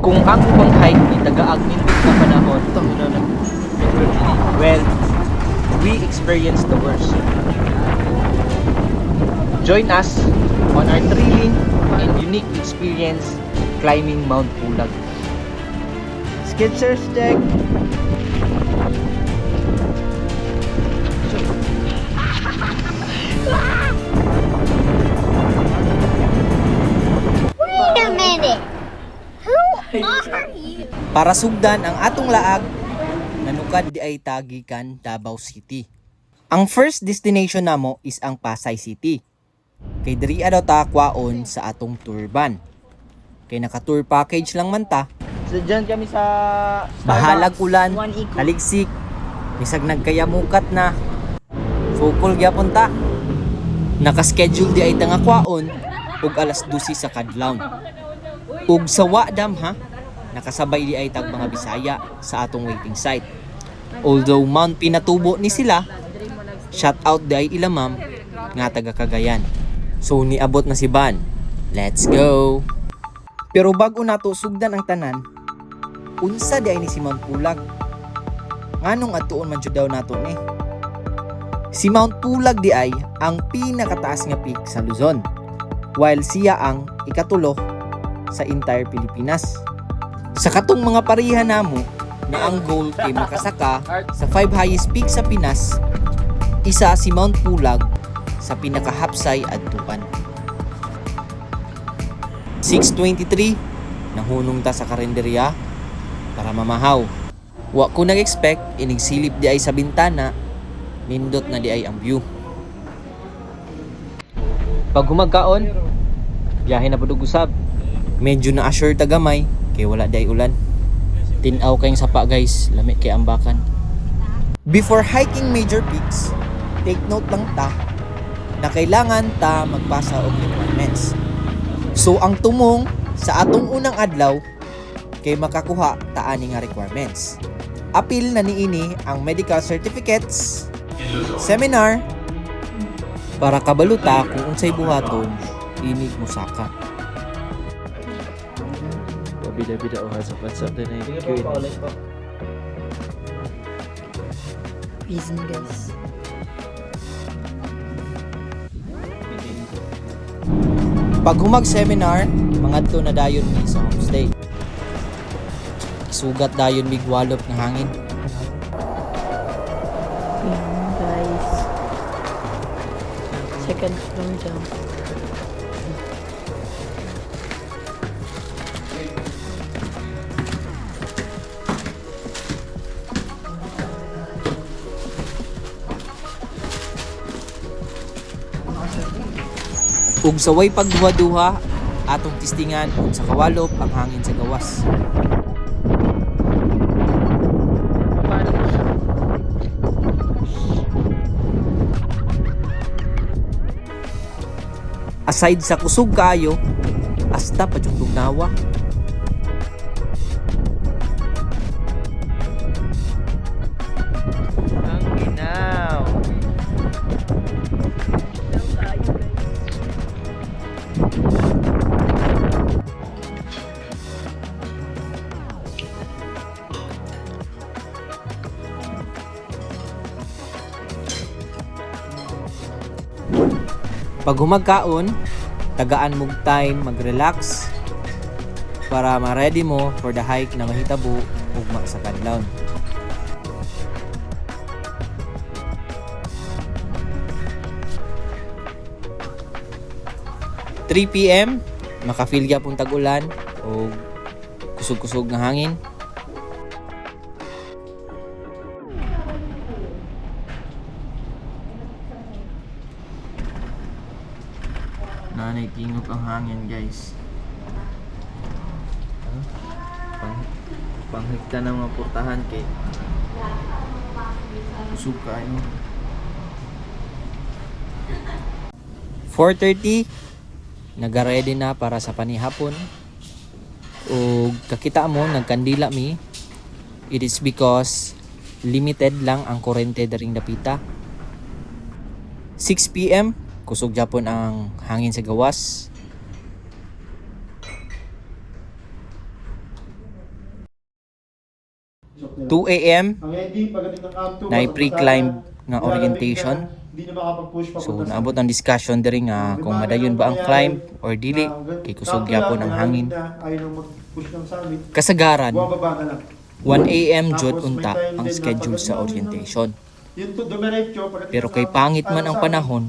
Kung ang ubang hike ay tagaag nindot na panahon, well, we experience the worst. Join us on our thrilling and unique experience climbing Mount Pulag. Skechers check! Wait a minute! Who are you? Para sugdan ang atong laag, nanukad di ay tagikan Davao City. Ang first destination namo is ang Pasay City. Kay diri daw ta kwaon sa atong tour van. Kay naka tour package lang man ta. So dyan kami sa bahalag ulan, taligsik, bisag nagkayamukat na. Fukol gyapon ta. Naka-schedule di ay ta nga kwaon ug alas 12 sa kadlawon. Ug sa Wadam ha, nakasabay di ay tag mga Bisaya sa atong waiting site. Although Mount Pinatubo ni sila, shout out di ay ila ma'am nga taga Cagayan. So niabot na si Van. Let's go. Pero bago nato sugdan ang tanan, unsa di ay ni si Mount Pulag? Nganong adtuon man jud daw nato ni? Si Mount Pulag di ay ang pinakataas nga peak sa Luzon, while siya ang ikatulo sa entire Pilipinas. Sa katong mga pareha namo na ang goal kay makasaka sa 5 highest peak sa Pinas, isa si Mount Pulag sa pinakahapsay adtuan. 6:23 nahunong ta sa karinderya para mamahaw. Wa ko nag-expect inig silip di ay sa bintana, nindot na di ay ang view. Pag humagkaon, biyahe na pud usab. Medyo na assure tagamay kay wala di ay ulan. Tinaw kayong sapa guys, lami kay ambakan. Before hiking major peaks, take note lang ta na kailangan ta magpasa og requirements. So ang tumong sa atong unang adlaw kay makakuha ta ani nga requirements. Apil na niini ang medical certificates, seminar para kabaluta kung unsay buhaton inig musaka. Bida-bida o hasap-hasap din na yung Q&A. Reason guys. Pag humag-seminar, mangadto na dayon mi sa homestay. Sugat dayon mig walop nga hangin. Guys. Second long jump. Ug sa way pagduha-duha, atong tistingan kung sa kawalop ang hangin sa gawas. Aside sa kusog kaayo, hasta pa jud tugnawa. Ang ginaw. Pag humagkaon, tagaan mong time mag-relax para ma-ready mo for the hike na mahitabo ugma sa kadlawon. (3 PM) makafeel gyapon tag-ulan o kusog-kusog nga hangin. Nanay tingog ang hangin guys. Panghigta ng mga portahan kay kusog kayo. 4:30 nagaready na para sa panihapon. O kakita mo nagkandila mi. It is because limited lang ang kurente daring dapita. 6 PM kusog japon ang hangin sa gawas. 2 a.m. Ang hindi pagdating ng Camp 2, na pre-climb nga orientation. Hindi na makapag-push pa. So naabot ang discussion diri nga kung madayon ba ang climb or dili kay kusog gyapon ang hangin. Ayaw mag-push ng summit. Kasagaran Bumababa na lang. 1 a.m. jud unta ang schedule sa orientation. Yun to, dumiretso. Pagdating Pero ng kay pangit man ang panahon,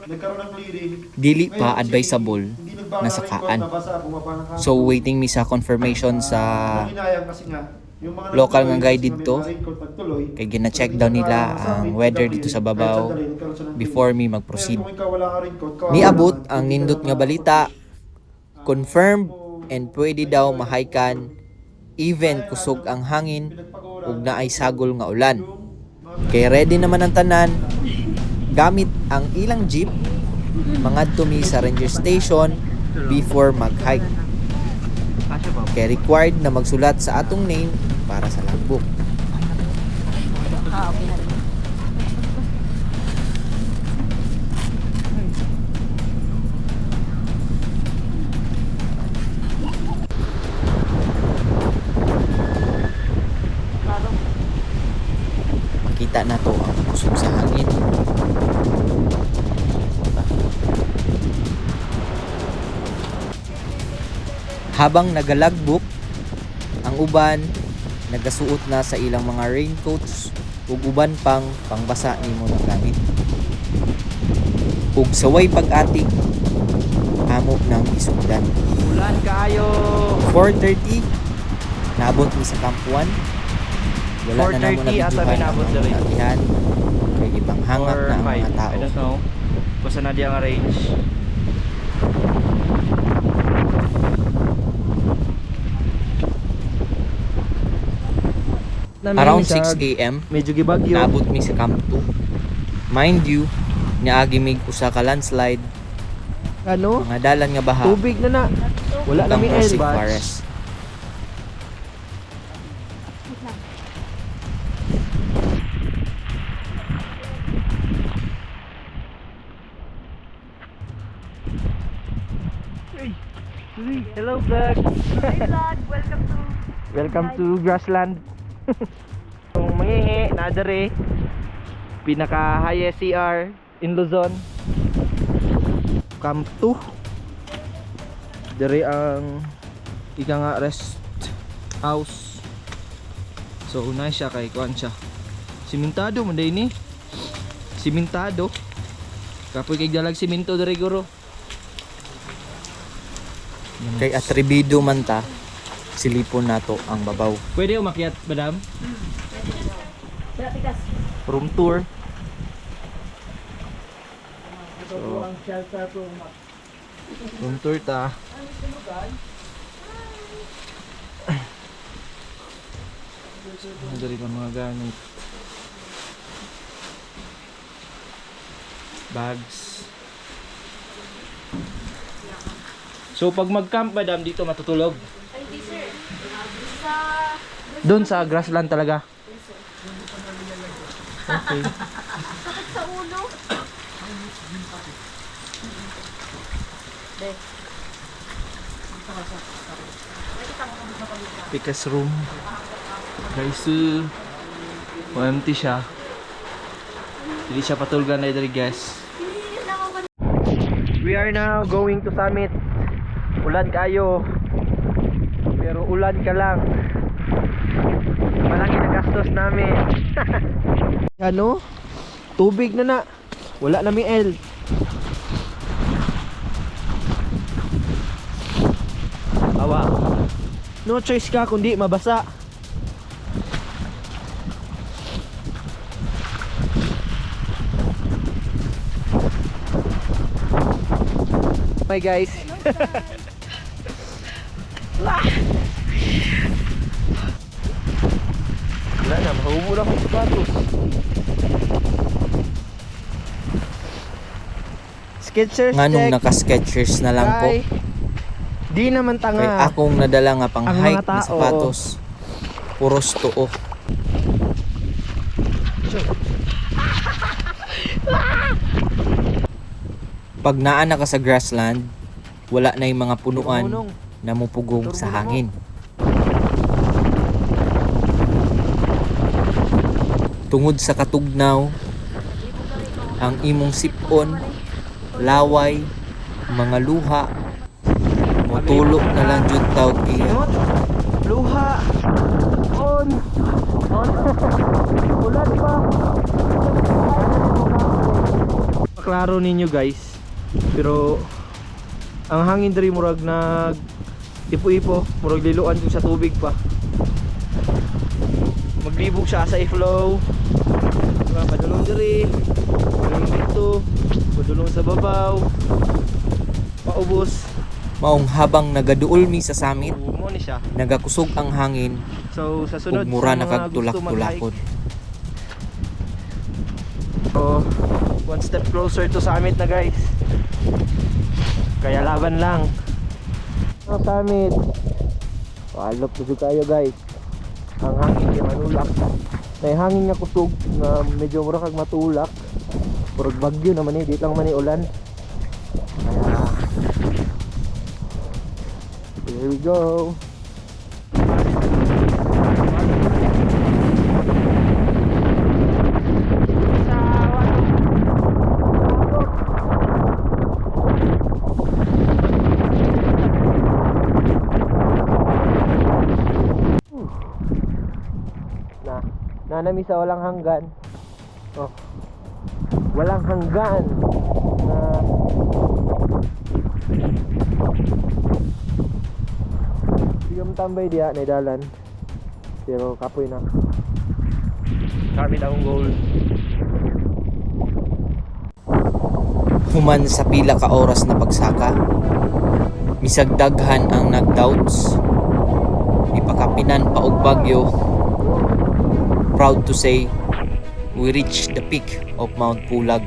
nagkaroon ng clearing. dili pa advisable Hindi na sakaan. nabasa, bumaba ng camp. So waiting mi sa confirmation sa Hinayang kasi nga, yung mga local nga nagtuloy, guide may dito, mga raincoat nagtuloy. kay gina-check daw nila ang weather dito sa babaw before mi mag-proceed. Kung ikaw wala kang raincoat, Niabot ang nindot nga balita, confirmed and pwede daw mahaykan even kusog ang hangin ug naay sagol nga ulan. Kay ready naman ang tanan, gamit ang ilang jeep, mangadto mi sa ranger station before mag-hike. Kay required na magsulat sa atong name para sa logbook. Makita na to ang kusog sa hangin. Habang nagalagbok, ang uban nagasuot na sa ilang mga raincoats ug uban pang pangbasa nimo ng gamit. Ug saway pag-atik, amo nang isugdan. Ulan kayo. 4:30, naabot mi sa Camp 1. Wala na namo 4:30 ata may naabot ang diri. latihan. Kay ibang hangat Or na ang 5. mga tao. I don't know. Basta na di ang range. Around 6 a.m., Medyo gibagyo. naabot mi sa Camp 2. Mind you, niagi mig usa ka landslide, Ano? mga dalan nga baha, Tubig na na. Wala ang nami Rosic elbats. Forest. Hello vlog. Hi vlog, Welcome to Grassland. Yung mangihi na dere pinaka highest CR in Luzon. Camp 2. Dere ang ika nga rest house. So unay siya kay kuan siya. Simentado man day ni. Simentado. Kapoy kay dalag simento dere guro. Kay atrebido man ta, silipon nato ang babaw. Pwede umakyat, madam? Room tour. So, room tour ta. Dari pa mga gamit. Bags. So pag mag-camp madam dito matutulog? Hindi sir. Doon sa grassland talaga? Okay. Sakit sa ulo. Pikas room. Guys, empty siya. Hindi siya patulgan na diri guys. We are now going to summit. Ulan kayo. Pero ulan ka lang. Malaki na gastos namin. Ano? Tubig na na. Wala na mi L. Awa. No choice ka kundi mabasa. Bye guys. Wala na, mahubo na akong sapatos. Skechers Nganong check. naka-Skechers na lang ko. Try. Di naman Kay tanga. akong nadala nga pang Ang hike mga na tao, sapatos. Puros tuo. Pag naa na ka sa grassland, wala na yung mga punuan Punong. na mupugong sa hangin. Tungod sa katugnaw, ang imong sipon, laway, mga luha, motulo na lang jud tawag iya. Luha. On. Ulan pa. Klaro ninyo guys. Pero ang hangin diri murag nag ipo-ipo, murag liluan ko sa tubig pa. Maglibog siya sa i-flow. Diba, padulong diri, padulong dito, padulong sa babaw, paubos. Maong habang nagaduol mi sa summit, Mo ni siya. nagakusog ang hangin So sa ug sunod mura sa mga gusto nakagtulak-tulakon. So, one step closer to summit na guys. Kaya laban lang. Ang summit. Palop na kayo guys. Ang hangin niya manulak. May hangin nga kusog na medyo mura kag matulak. Purog bagyo naman dito lang man ulan. Kaya here we go. Nanami sa walang hanggan. Oh. Walang hanggan. Sigam tambay diya na dalan. Pero kapoy na. Kami na ang goal. Human sa pila ka oras na pagsaka, misagdaghan ang nag-doubts. Ipakapinan pa og bagyo. Proud to say, we reached the peak of Mount Pulag.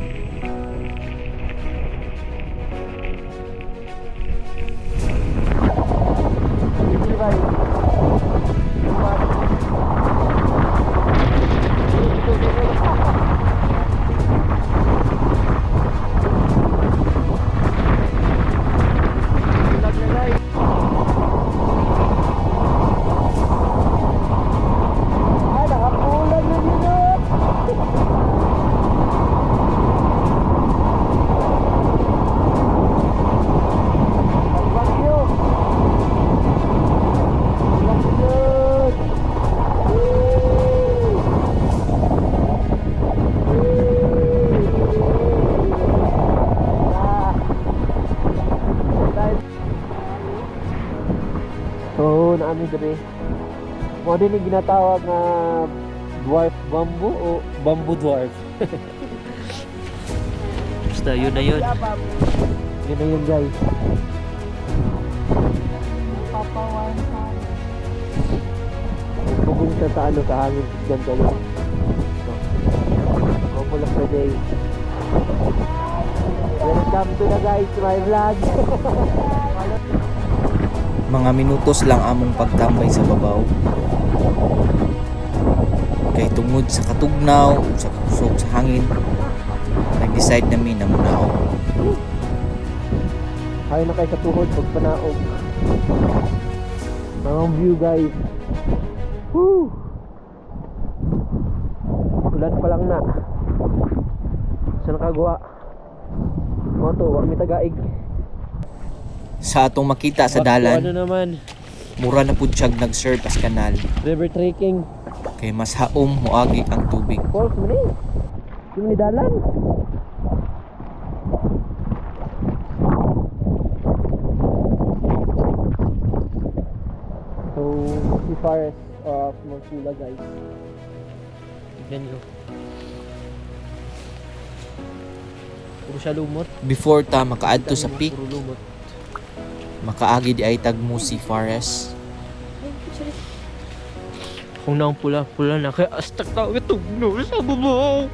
So, naami diri. Mo din yung ginatawag na dwarf bamboo o bamboo dwarf. Basta yun na yun. Yun na yun guys. Pugong siya sa ano, sa hangin. Ganda yun. Kumulak na day. Welcome to the guys, my vlog. Mga minutos lang among pagtambay sa babaw. Kay tungod sa katugnaw ug sa kusog sa hangin, nag-decide nami na munaog. Hayo na kay katuhod pag panaog. Mga view guys. Woo! Ulan pa lang na. Sa nakagawa. Mga to, wag mi tagaig. Sa atong makita sa Ano dalan, naman, mura na pud siyang nag-serve as kanal. river trekking. Kay mas haom moagi ang tubig. Falls mo ni. Yung ni dalan. So, si forest of Montula guys. Tignan nyo. Puro siya lumot. Before ta makaadto sa peak, Puro lumot. makaagi di ay Tagmusi Forest. Kung naong pula-pula na kaya astak tao itugno sa babaw.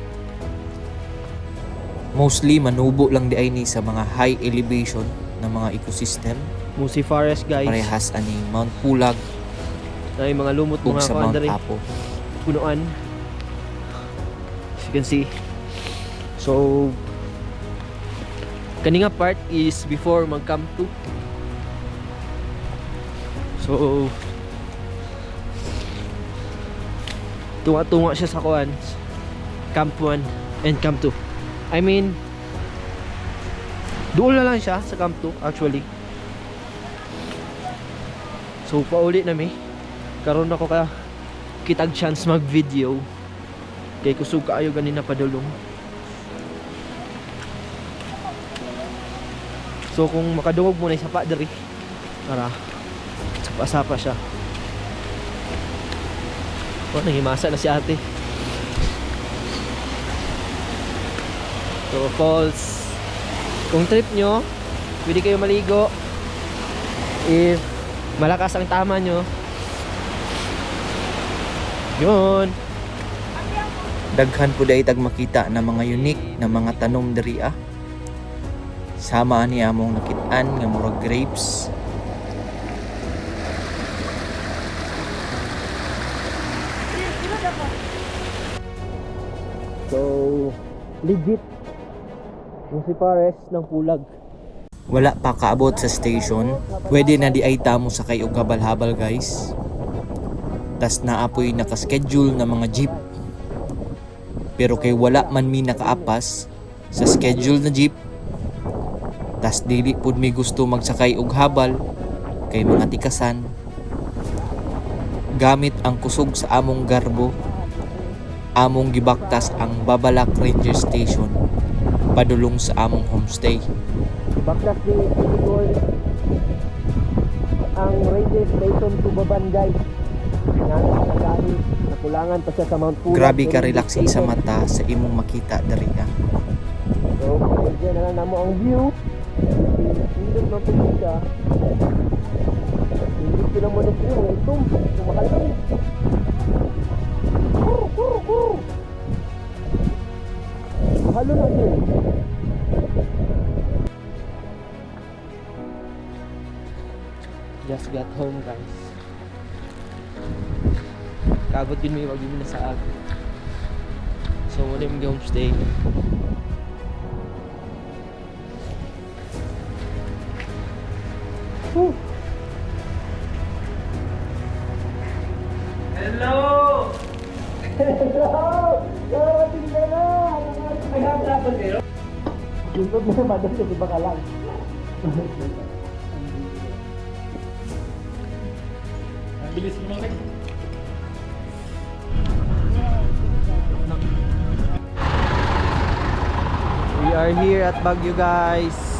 Mostly manubo lang di ay ni sa mga high elevation na mga ecosystem. Musi Forest guys. Parehas aning Mount Pulag Ay mga lumot ug mga sa Mount kandari. Apo. Punuan. As you can see. So kaninga part is before mag-camp to. So tunga-tunga siya sa kuan Camp 1 and Camp 2. I mean, doon na lang siya sa Camp 2 actually. So paulit na mi. Karon ako ka kitag chance mag video. Kay kusog kaayo ganina padulong. So kung makadungog mo na sapa diri para sapa-sapa siya. Oh, nangimasa na si ate. So falls. Kung trip nyo, pwede kayo maligo. If malakas ang tama nyo, yun. Daghan po dahil tag makita na mga unique na mga tanom diri ah. Sama ni among nakit-an nga murag grapes. So, legit yung si Pares ng Pulag. Wala pa kaabot sa station. Pwede na di ay tamo sa kay og habal-habal guys. Tas naapoy naka-schedule na mga jeep. Pero kay wala man mi nakaapas sa schedule na jeep. Tas dili pud mi gusto magsakay og habal kay mga tikasan. Gamit ang kusog sa among garbo, among gibaktas ang Babalak Ranger Station padulong sa among homestay. Baklas di Igor ang Ranger Station Tubaban guys. Nakulangan pa siya sa Mount Pulag. Grabe ka relax sa mata sa imong makita diri ah. So, dyan na lang namo ang view. Hindi na po siya. Hindi ko lang manok yung mga itom. Kumakalang. Mahalo na yun. Just got home guys. Kabot din may wag yun na sa ag. So wala yung homestay. Woo! Hello! Hello! Narating ka na! Naghahapan kayo? Yung problema doon kasi baka lang. Ang bilis mo lang. We are here at Baguio guys.